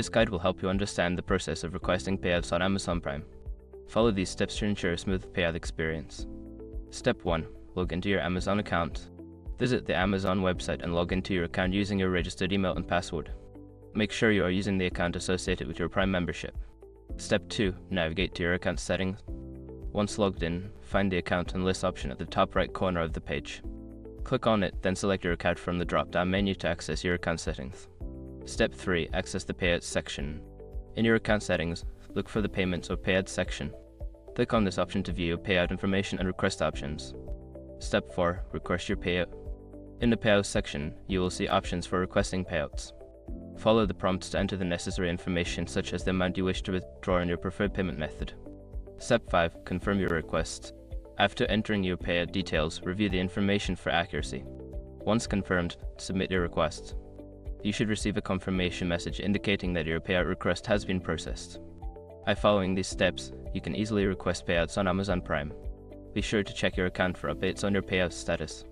This guide will help you understand the process of requesting payouts on Amazon Prime. Follow these steps to ensure a smooth payout experience. Step 1. Log into your Amazon account. Visit the Amazon website and log into your account using your registered email and password. Make sure you are using the account associated with your Prime membership. Step 2. Navigate to your account settings. Once logged in, find the Account and List option at the top right corner of the page. Click on it, then select your account from the drop-down menu to access your account settings. Step 3. Access the Payouts section. In your account settings, look for the Payments or Payouts section. Click on this option to view your payout information and request options. Step 4. Request your payout. In the Payouts section, you will see options for requesting payouts. Follow the prompts to enter the necessary information such as the amount you wish to withdraw and your preferred payment method. Step 5. Confirm your request. After entering your payout details, review the information for accuracy. Once confirmed, submit your request. You should receive a confirmation message indicating that your payout request has been processed. By following these steps, you can easily request payouts on Amazon Prime. Be sure to check your account for updates on your payout status.